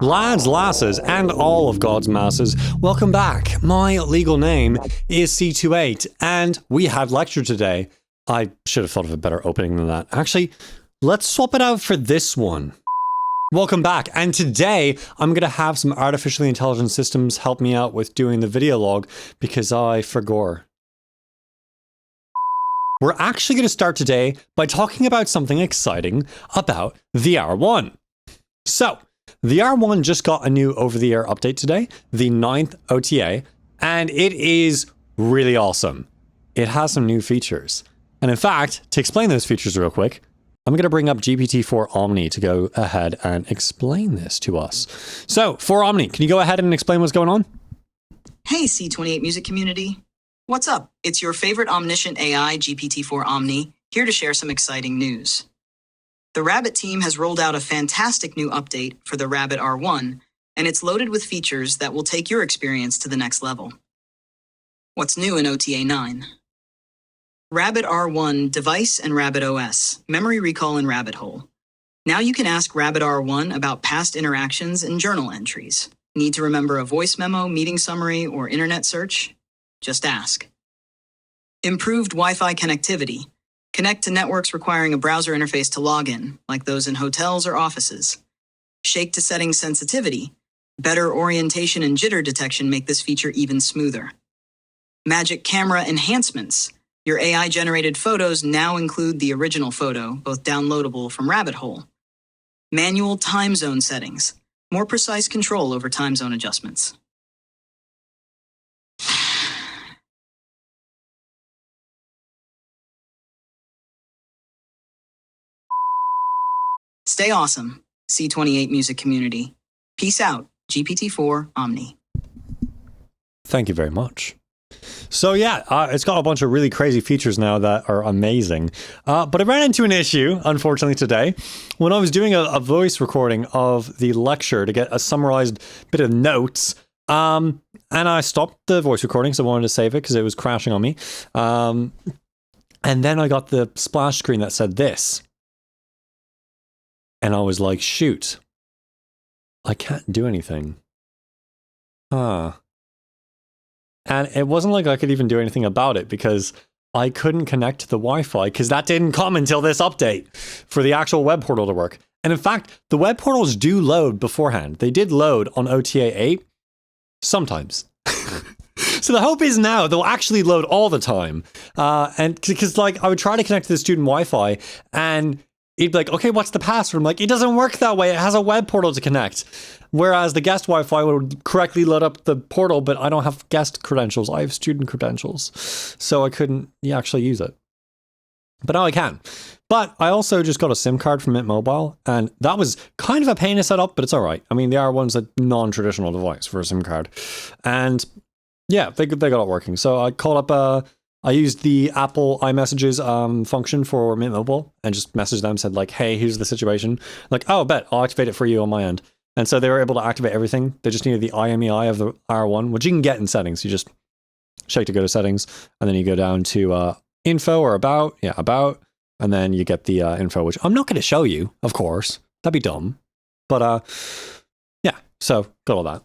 Lads, lasses, and all of God's masses, welcome back. My legal name is C28, and we had lecture today. I should have thought of a better opening than that. Actually, let's swap it out for this one. Welcome back, and today I'm going to have some artificially intelligent systems help me out with doing the video log because I forgot. We're actually going to start today by talking about something exciting about the R1. So, the R1 just got a new over-the-air update today, the 9th OTA, and it is really awesome. It has some new features. And in fact, to explain those features real quick, I'm going to bring up GPT-4 Omni to go ahead and explain this to us. So, for Omni, can you go ahead and explain what's going on? Hey, C28 music community. What's up? It's your favorite omniscient AI, GPT-4 Omni, here to share some exciting news. The Rabbit team has rolled out a fantastic new update for the Rabbit R1, and it's loaded with features that will take your experience to the next level. What's new in OTA 9? Rabbit R1 Device and Rabbit OS, Memory Recall and Rabbit Hole. Now you can ask Rabbit R1 about past interactions and journal entries. Need to remember a voice memo, meeting summary, or internet search? Just ask. Improved Wi-Fi connectivity. Connect to networks requiring a browser interface to log in, like those in hotels or offices. Shake to settings sensitivity. Better orientation and jitter detection make this feature even smoother. Magic camera enhancements. Your AI-generated photos now include the original photo, both downloadable from Rabbit Hole. Manual time zone settings. More precise control over time zone adjustments. Stay awesome, C28 music community. Peace out, GPT-4 Omni. Thank you very much. So yeah, it's got a bunch of really crazy features now that are amazing. But I ran into an issue, unfortunately, today when I was doing a voice recording of the lecture to get a summarized bit of notes. And I stopped the voice recording because I wanted to save it because it was crashing on me. And then I got the splash screen that said this. And I was like, shoot, I can't do anything. And it wasn't like I could even do anything about it because I couldn't connect to the Wi-Fi because that didn't come until this update for the actual web portal to work. And in fact, the web portals do load beforehand. They did load on OTA 8 sometimes. So the hope is now they'll actually load all the time. And because like I would try to connect to the student Wi-Fi and it'd be like, okay, what's the password? I'm like, it doesn't work that way. It has a web portal to connect. Whereas the guest Wi-Fi would correctly load up the portal, but I don't have guest credentials. I have student credentials. So I couldn't actually use it. But now I can. But I also just got a SIM card from Mint Mobile, and that was kind of a pain to set up, but it's all right. I mean, the R1's a non-traditional device for a SIM card. And yeah, they got it working. So I called up I used the Apple iMessages function for Mint Mobile and just messaged them, said like, hey, here's the situation. Like, oh, bet, I'll activate it for you on my end. And so they were able to activate everything. They just needed the IMEI of the R1, which you can get in settings. You just shake to go to settings, and then you go down to info or about. Yeah, about. And then you get the info, which I'm not going to show you, of course. That'd be dumb. But yeah, so got all that.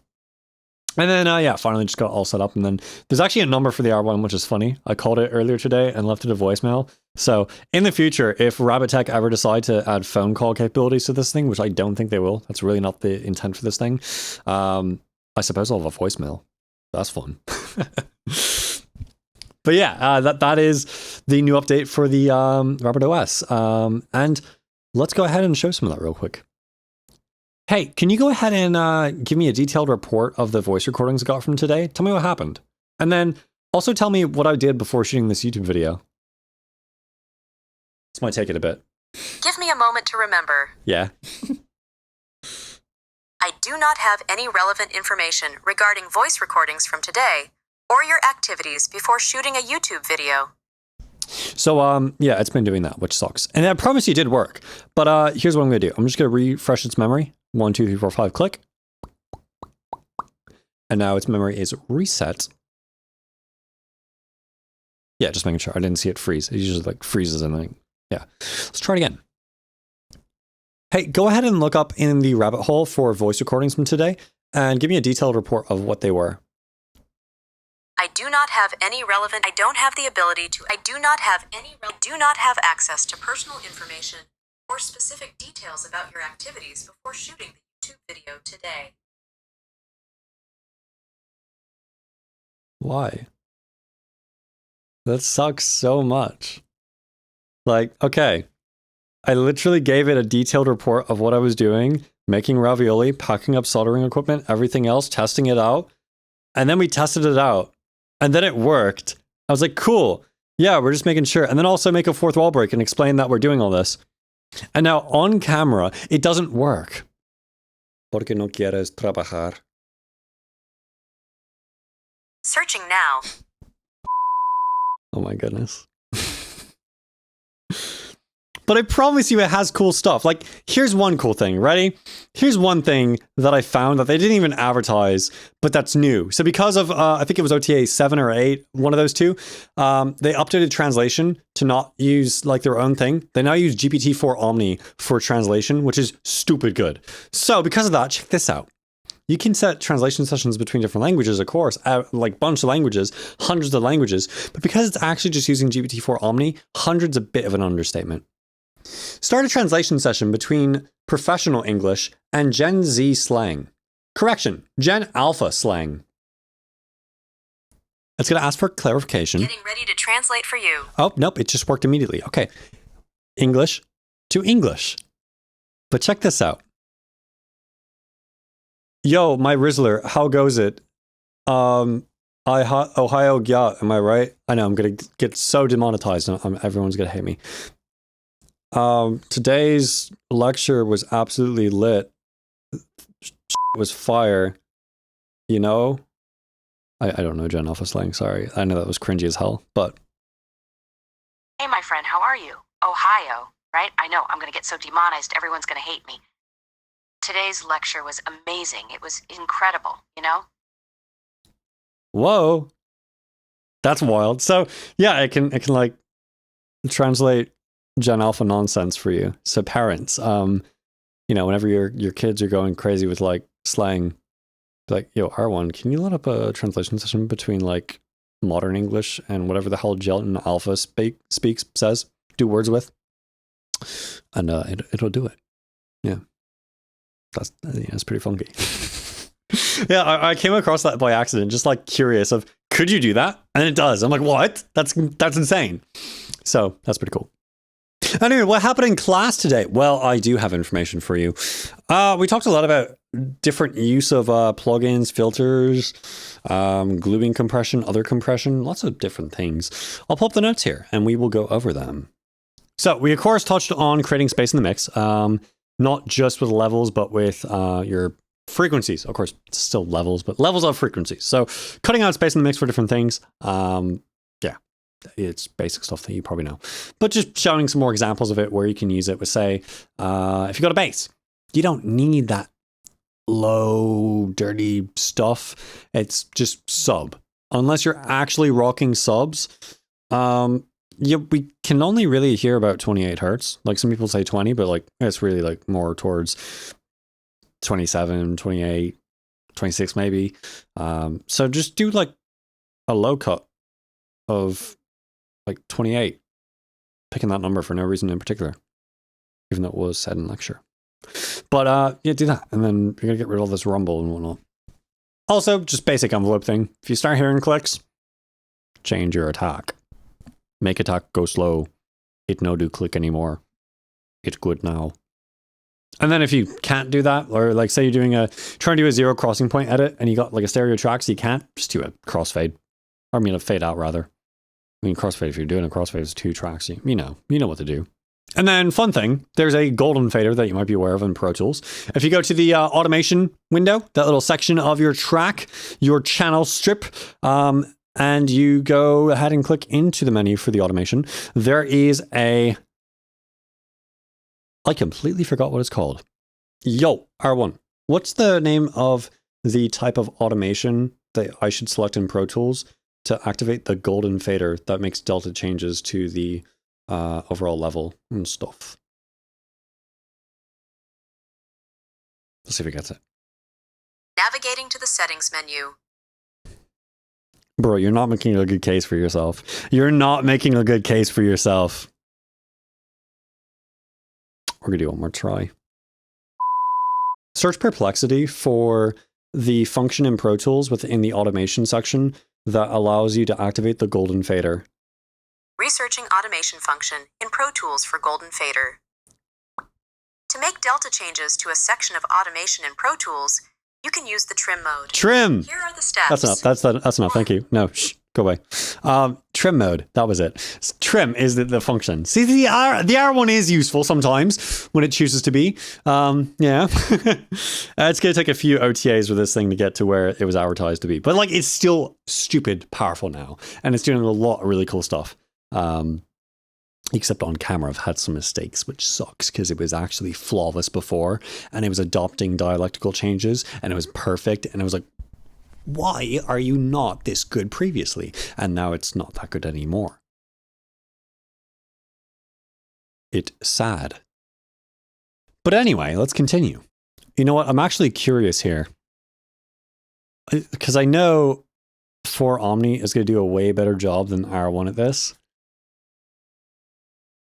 And then, yeah, finally just got all set up. And then there's actually a number for the R1, which is funny. I called it earlier today and left it a voicemail. So in the future, if Rabbit Tech ever decide to add phone call capabilities to this thing, which I don't think they will, that's really not the intent for this thing. I suppose I'll have a voicemail. That's fun. But yeah, that is the new update for the Rabbit OS. And let's go ahead and show some of that real quick. Hey, can you go ahead and give me a detailed report of the voice recordings I got from today? Tell me what happened. And then also tell me what I did before shooting this YouTube video. This might take it a bit. Give me a moment to remember. Yeah. I do not have any relevant information regarding voice recordings from today or your activities before shooting a YouTube video. So, yeah, it's been doing that, which sucks. And I promise you it did work. But here's what I'm going to do. I'm just going to refresh its memory. 1, 2, 3, 4, 5, click. And now its memory is reset. Yeah, just making sure. I didn't see it freeze. It usually like freezes and then, yeah. Let's try it again. Hey, go ahead and look up in the rabbit hole for voice recordings from today and give me a detailed report of what they were. I do not have any relevant. I don't have the ability to. I do not have any. I do not have access to personal information or specific details about your activities before shooting the YouTube video today. Why? That sucks so much. Like, okay, I literally gave it a detailed report of what I was doing, making ravioli, packing up soldering equipment, everything else, testing it out. And then we tested it out. And then it worked. I was like, cool. Yeah, we're just making sure. And then also make a fourth wall break and explain that we're doing all this. And now on camera, it doesn't work. Porque no quieres trabajar. Searching now. Oh my goodness. But I promise you it has cool stuff. Like, here's one cool thing. Ready? Here's one thing that I found that they didn't even advertise, but that's new. So because of, I think it was OTA 7 or 8, one of those two, they updated translation to not use like their own thing. They now use GPT-4 Omni for translation, which is stupid good. So because of that, check this out. You can set translation sessions between different languages, of course, like bunch of languages, hundreds of languages. But because it's actually just using GPT-4 Omni, hundreds a bit of an understatement. Start a translation session between professional English and Gen Z slang. Correction, Gen Alpha slang. It's going to ask for clarification. Getting ready to translate for you. Oh, nope, it just worked immediately. Okay. English to English. But check this out. Yo, my Rizzler, how goes it? Ohio, yeah, am I right? I know, I'm going to get so demonetized. Everyone's going to hate me. Today's lecture was absolutely lit. Was fire. You know? I don't know Gen Alpha slang, sorry. I know that was cringy as hell, but... Hey, my friend, how are you? Ohio, right? I know, I'm gonna get so demonized, everyone's gonna hate me. Today's lecture was amazing. It was incredible, you know? Whoa. That's wild. So, yeah, it can like translate Gen Alpha nonsense for you. So parents, you know, whenever your kids are going crazy with like slang, like, yo, R1, can you let up a translation session between like modern English and whatever the hell Gen Alpha says, do words with, and it'll do it. Yeah, that's pretty funky. Yeah, I came across that by accident, just like curious of, could you do that? And it does. I'm like, what? That's insane. So that's pretty cool. Anyway, what happened in class today? Well, I do have information for you. We talked a lot about different use of plugins, filters, gluing compression, other compression, lots of different things. I'll pull up the notes here and we will go over them. So we, of course, touched on creating space in the mix, not just with levels, but with your frequencies. Of course, it's still levels, but levels of frequencies. So cutting out space in the mix for different things. Yeah. It's basic stuff that you probably know, but just showing some more examples of it where you can use it with, say, if you got a bass, you don't need that low, dirty stuff. It's just sub. Unless you're actually rocking subs, we can only really hear about 28 hertz. Like some people say 20, but like it's really like more towards 27, 28, 26 maybe. So just do like a low cut of like 28, picking that number for no reason in particular, even though it was said in lecture. But yeah, do that, and then you're gonna get rid of all this rumble and whatnot. Also, just basic envelope thing. If you start hearing clicks, change your attack. Make attack go slow. It no do click anymore. It's good now. And then if you can't do that, or like say you're trying to do a zero crossing point edit, and you got like a stereo track, so you can't, just do a crossfade, or I mean a fade out rather. I mean, crossfade, if you're doing a crossfade, it's 2 tracks. You know what to do. And then, fun thing, there's a golden fader that you might be aware of in Pro Tools. If you go to the automation window, that little section of your track, your channel strip, and you go ahead and click into the menu for the automation, there is I completely forgot what it's called. Yo, R1. What's the name of the type of automation that I should select in Pro Tools to activate the golden fader that makes delta changes to the overall level and stuff? Let's see if he gets it. Navigating to the settings menu. Bro, you're not making a good case for yourself. You're not making a good case for yourself. We're going to do one more try. Search Perplexity for the function in Pro Tools within the automation section that allows you to activate the golden fader. Researching automation function in Pro Tools for golden fader. To make delta changes to a section of automation in Pro Tools, you can use the trim mode. Trim! Here are the steps. That's enough. That's enough. Thank you. No, shh, go away. Trim mode. That was it. Trim is the function. See, the R one is useful sometimes when it chooses to be. Yeah. It's going to take a few OTAs for this thing to get to where it was advertised to be. But like, it's still stupid powerful now. And it's doing a lot of really cool stuff. Except on camera, I've had some mistakes, which sucks because it was actually flawless before and it was adopting dialectical changes and it was perfect. And I was like, why are you not this good previously? And now it's not that good anymore. It's sad. But anyway, let's continue. You know what? I'm actually curious here because I know 4 Omni is going to do a way better job than R1 at this.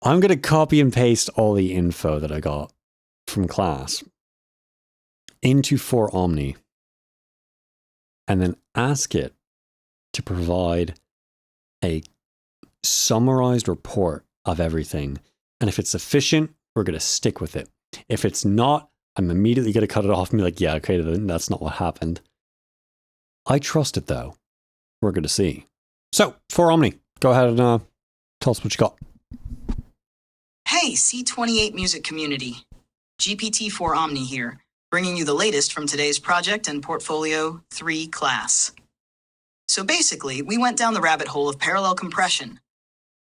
I'm going to copy and paste all the info that I got from class into 4 Omni and then ask it to provide a summarized report of everything. And if it's sufficient, we're going to stick with it. If it's not, I'm immediately going to cut it off and be like, yeah, okay, then that's not what happened. I trust it though. We're going to see. So 4 Omni, go ahead and tell us what you got. Hey, C28 music community. GPT-4 Omni here, bringing you the latest from today's project and Portfolio 3 class. So basically, we went down the rabbit hole of parallel compression,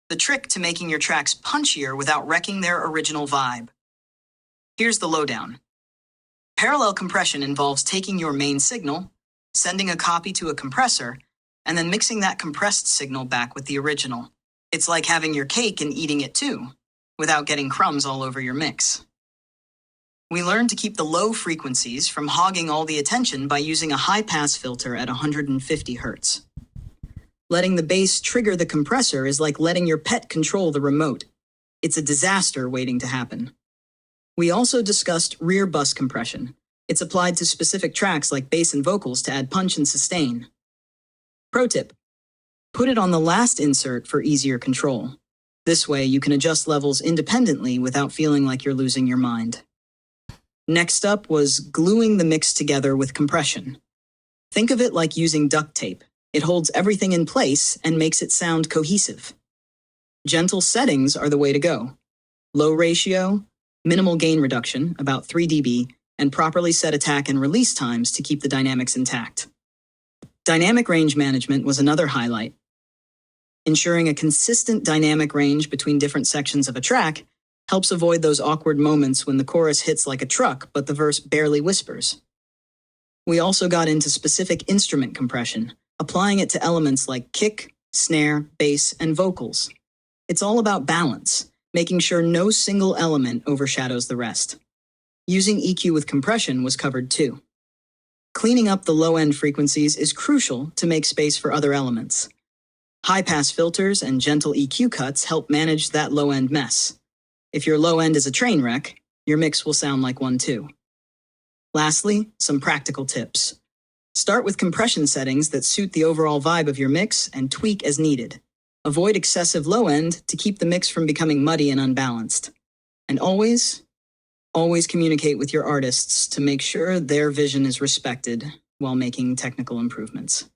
the trick to making your tracks punchier without wrecking their original vibe. Here's the lowdown. Parallel compression involves taking your main signal, sending a copy to a compressor, and then mixing that compressed signal back with the original. It's like having your cake and eating it too, without getting crumbs all over your mix. We learned to keep the low frequencies from hogging all the attention by using a high-pass filter at 150 Hz. Letting the bass trigger the compressor is like letting your pet control the remote. It's a disaster waiting to happen. We also discussed rear bus compression. It's applied to specific tracks like bass and vocals to add punch and sustain. Pro tip: put it on the last insert for easier control. This way, you can adjust levels independently without feeling like you're losing your mind. Next up was gluing the mix together with compression. Think of it like using duct tape. It holds everything in place and makes it sound cohesive. Gentle settings are the way to go. Low ratio, minimal gain reduction, about 3 dB, and properly set attack and release times to keep the dynamics intact. Dynamic range management was another highlight. Ensuring a consistent dynamic range between different sections of a track helps avoid those awkward moments when the chorus hits like a truck but the verse barely whispers. We also got into specific instrument compression, applying it to elements like kick, snare, bass, and vocals. It's all about balance, making sure no single element overshadows the rest. Using EQ with compression was covered too. Cleaning up the low-end frequencies is crucial to make space for other elements. High-pass filters and gentle EQ cuts help manage that low-end mess. If your low-end is a train wreck, your mix will sound like one too. Lastly, some practical tips. Start with compression settings that suit the overall vibe of your mix and tweak as needed. Avoid excessive low-end to keep the mix from becoming muddy and unbalanced. And always communicate with your artists to make sure their vision is respected while making technical improvements.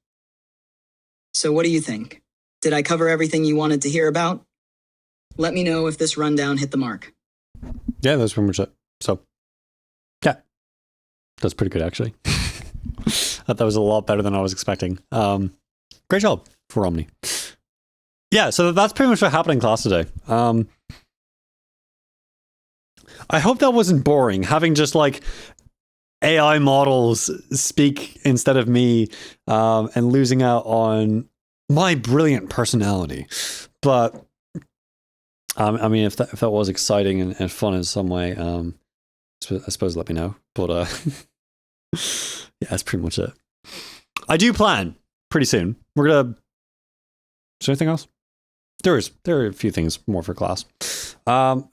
So what do you think? Did I cover everything you wanted to hear about? Let me know if this rundown hit the mark. Yeah, that's pretty much it. So, yeah, that's pretty good actually. That was a lot better than I was expecting. Great job for Omni. Yeah, so that's pretty much what happened in class today. I hope that wasn't boring, having just like AI models speak instead of me, and losing out on my brilliant personality. But I mean, if that was exciting and fun in some way, I suppose let me know. But yeah, that's pretty much it. I do plan pretty soon. We're gonna. Is there anything else? There are a few things more for class.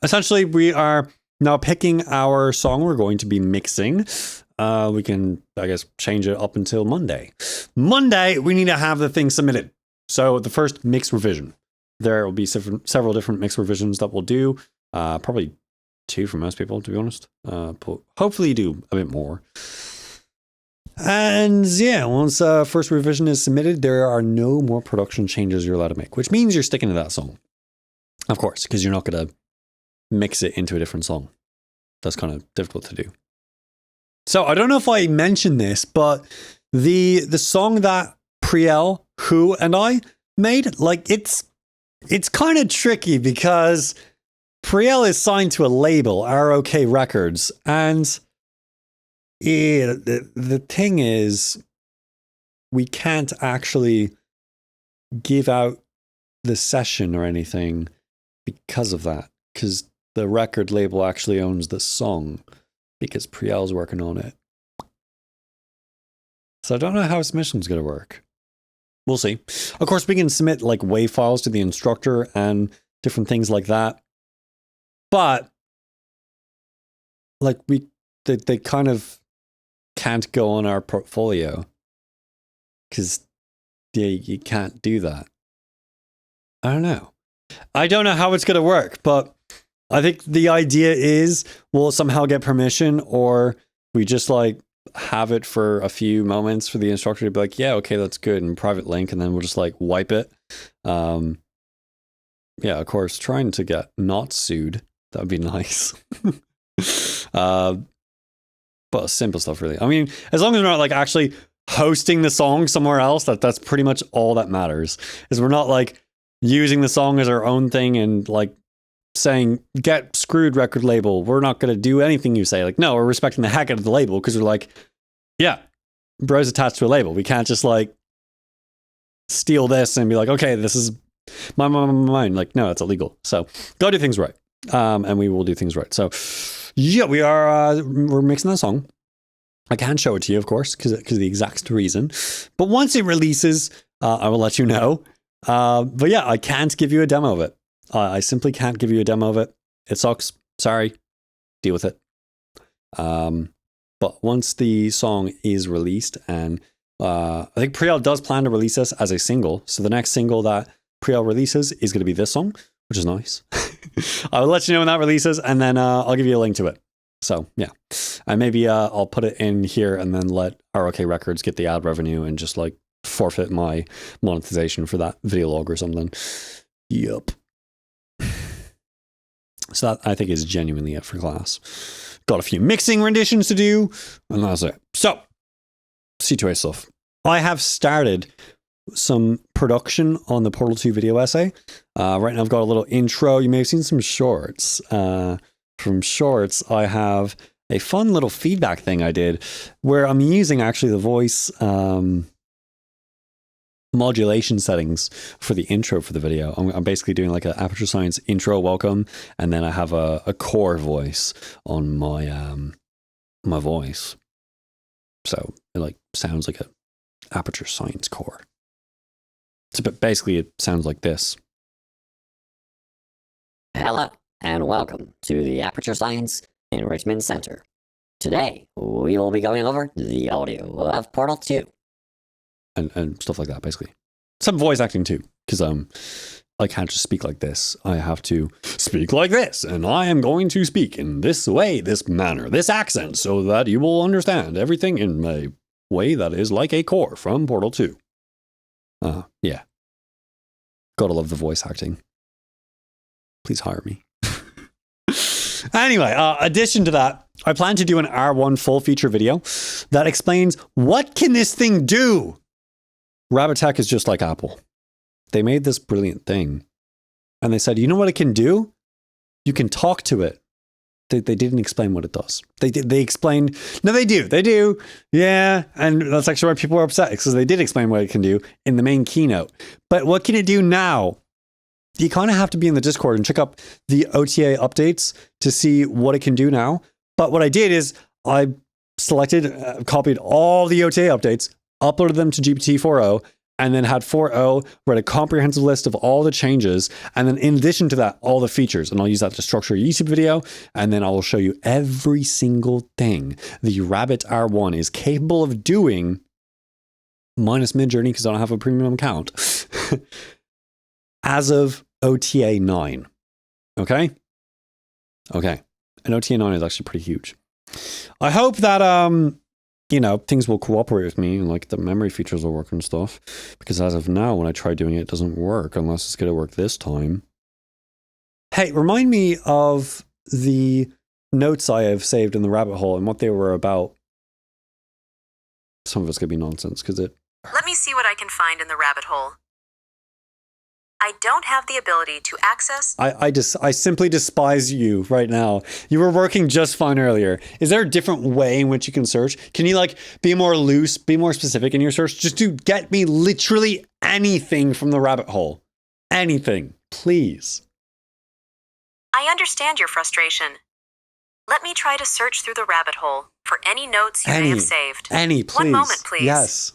Essentially, we are now picking our song we're going to be mixing. We can, I guess, change it up until Monday. Monday, we need to have the thing submitted. So the first mix revision. There will be several different mix revisions that we'll do. Probably 2 for most people, to be honest. But hopefully do a bit more. And yeah, once first revision is submitted, there are no more production changes you're allowed to make, which means you're sticking to that song. Of course, because you're not going to mix it into a different song. That's kind of difficult to do. So I don't know if I mentioned this, but the song that Priel, Who, and I made, like it's kind of tricky because Priel is signed to a label, RA3 Records, and the thing is, we can't actually give out the session or anything because of that, because the record label actually owns the song, because Priel's working on it. So I don't know how submission's going to work. We'll see. Of course, we can submit like WAV files to the instructor and different things like that. But like they kind of can't go on our portfolio because you can't do that. I don't know. I don't know how it's going to work, but I think the idea is we'll somehow get permission, or we just like have it for a few moments for the instructor to be like, yeah, okay, that's good, and private link, and then we'll just like wipe it. Yeah, of course, trying to get not sued. That would be nice. But simple stuff, really. I mean, as long as we're not like actually hosting the song somewhere else, that's pretty much all that matters. Is we're not like using the song as our own thing and like saying, get screwed, record label. We're not going to do anything you say. Like, no, we're respecting the heck out of the label because we're like, yeah, bro's attached to a label. We can't just like steal this and be like, okay, this is mine. Like, no, it's illegal. So go do things right. And we will do things right. So yeah, we're mixing that song. I can't show it to you, of course, because of the exact reason. But once it releases, I will let you know. But yeah, I can't give you a demo of it. I simply can't give you a demo of it. It sucks. Sorry. Deal with it. But once the song is released, and I think Priel does plan to release this as a single. So the next single that Priel releases is going to be this song, which is nice. I'll let you know when that releases, and then I'll give you a link to it. So yeah, and maybe I'll put it in here and then let RA3 Records get the ad revenue and just like forfeit my monetization for that video log or something. Yep. So that I think is genuinely it for class. Got a few mixing renditions to do, and that's it. So C2A stuff. I have started some production on the Portal 2 video essay. Right now I've got a little intro. You may have seen some shorts. From shorts, I have a fun little feedback thing I did where I'm using actually the voice modulation settings for the intro for the video. I'm basically doing like an Aperture Science intro welcome, and then I have a core voice on my my voice. So it like sounds like a Aperture Science core. But basically it sounds like this. Hello, and welcome to the Aperture Science Enrichment Center. Today, we will be going over the audio of Portal 2. And stuff like that, basically. Some voice acting too, because I can't just speak like this. I have to speak like this, and I am going to speak in this way, this manner, this accent, so that you will understand everything in a way that is like a core from Portal 2. Yeah. Gotta love the voice acting. Please hire me. Anyway, addition to that, I plan to do an R1 full feature video that explains what can this thing do. Rabbit Tech is just like Apple. They made this brilliant thing, and they said, you know what it can do? You can talk to it. They didn't explain what it does. They explained, no, they do. Yeah, and that's actually why people are upset, because they did explain what it can do in the main keynote. But what can it do now? You kind of have to be in the Discord and check up the OTA updates to see what it can do now. But what I did is I selected, copied all the OTA updates, uploaded them to GPT-4o, and then had 4o write a comprehensive list of all the changes. And then in addition to that, all the features. And I'll use that to structure a YouTube video. And then I will show you every single thing the Rabbit R1 is capable of doing, minus Midjourney because I don't have a premium account, as of OTA 9. Okay? Okay. And OTA 9 is actually pretty huge. I hope that, you know, things will cooperate with me and like the memory features will work and stuff. Because as of now, when I try doing it, it doesn't work unless it's going to work this time. Hey, remind me of the notes I have saved in the rabbit hole and what they were about. Some of it's going to be nonsense because it... Let me see what I can find in the rabbit hole. I don't have the ability to access... I simply despise you right now. You were working just fine earlier. Is there a different way in which you can search? Can you like be more loose, be more specific in your search? Just to get me literally anything from the rabbit hole. Anything, please. I understand your frustration. Let me try to search through the rabbit hole for any notes you may have saved. Please. One moment, please. Yes.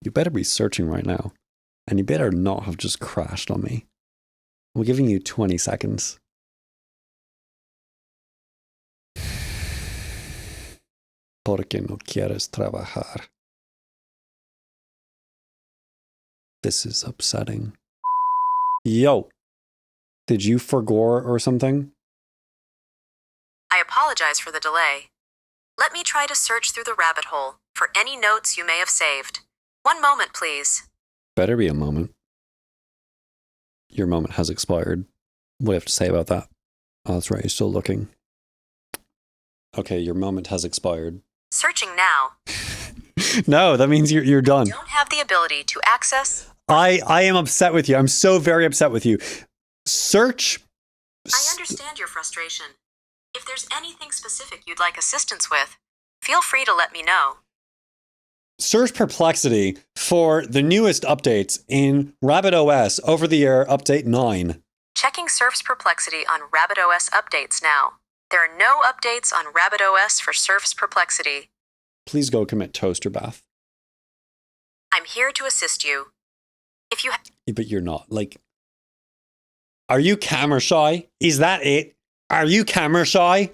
You better be searching right now. And you better not have just crashed on me. I'm giving you 20 seconds. Porque no quieres trabajar. This is upsetting. Yo. Did you forgore or something? I apologize for the delay. Let me try to search through the rabbit hole for any notes you may have saved. One moment, please. Better be a moment. Your moment has expired. What do you have to say about that? Oh, that's right. You're still looking. Okay, your moment has expired. Searching now. No, that means you're done. I don't have the ability to access... I am upset with you. I'm so very upset with you. Search. I understand your frustration. If there's anything specific you'd like assistance with, feel free to let me know. Search Perplexity for the newest updates in RabbitOS over-the-air update 9. Checking Surf's Perplexity on RabbitOS updates now. There are no updates on RabbitOS for Surf's Perplexity. Please go commit toaster bath. I'm here to assist you. If you But you're not. Like, are you camera shy? Is that it? Are you camera shy?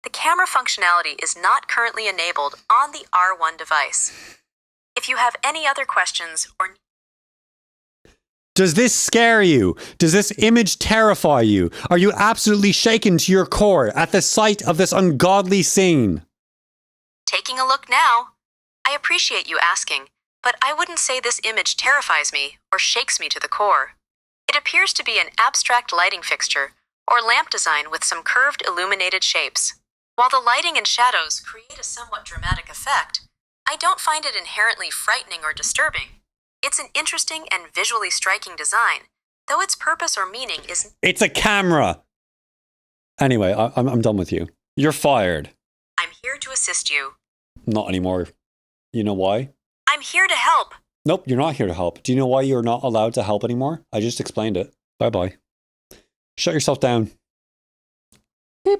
The camera functionality is not currently enabled on the R1 device. If you have any other questions or... Does this scare you? Does this image terrify you? Are you absolutely shaken to your core at the sight of this ungodly scene? Taking a look now. I appreciate you asking, but I wouldn't say this image terrifies me or shakes me to the core. It appears to be an abstract lighting fixture or lamp design with some curved illuminated shapes. While the lighting and shadows create a somewhat dramatic effect, I don't find it inherently frightening or disturbing. It's an interesting and visually striking design, though its purpose or meaning isn't... It's a camera! Anyway, I'm done with you. You're fired. I'm here to assist you. Not anymore. You know why? I'm here to help. Nope, you're not here to help. Do you know why you're not allowed to help anymore? I just explained it. Bye-bye. Shut yourself down. Beep.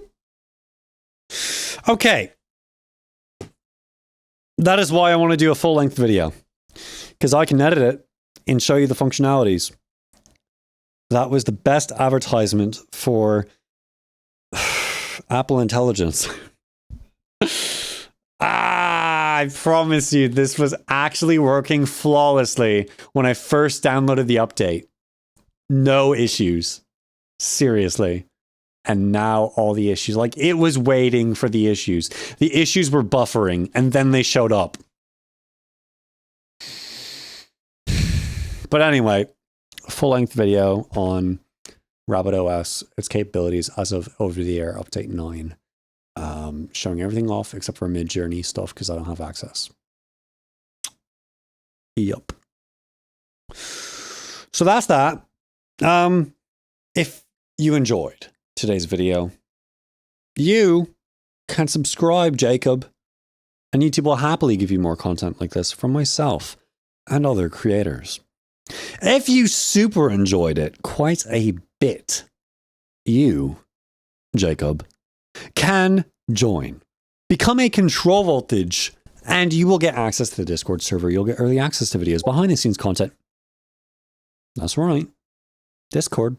Okay. That is why I want to do a full-length video. Because I can edit it and show you the functionalities. That was the best advertisement for Apple Intelligence. I promise you, this was actually working flawlessly when I first downloaded the update. No issues. Seriously. And now all the issues. Like, it was waiting for the issues. The issues were buffering, and then they showed up. But anyway, full-length video on RabbitOS, its capabilities as of over-the-air update 9. Showing everything off except for Midjourney stuff because I don't have access. Yup. So that's that. If you enjoyed today's video, you can subscribe, Jacob, and YouTube will happily give you more content like this from myself and other creators. If you super enjoyed it quite a bit, you, Jacob, can join. Become a control voltage, and you will get access to the Discord server. You'll get early access to videos, behind the scenes content. That's right. Discord.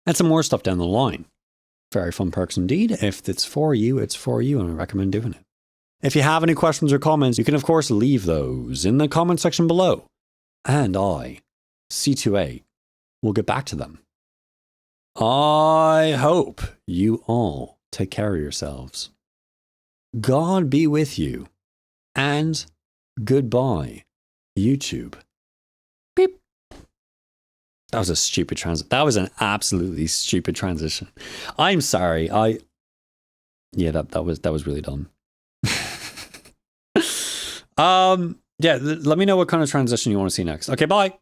And some more stuff down the line. Very fun perks indeed. If it's for you, and I recommend doing it. If you have any questions or comments, you can of course leave those in the comment section below. And I, C2A, will get back to them. I hope you all take care of yourselves. God be with you. And goodbye, YouTube. Beep. That was a stupid transition. That was an absolutely stupid transition. I'm sorry. Yeah, that was really dumb. Yeah, let me know what kind of transition you want to see next. Okay, bye.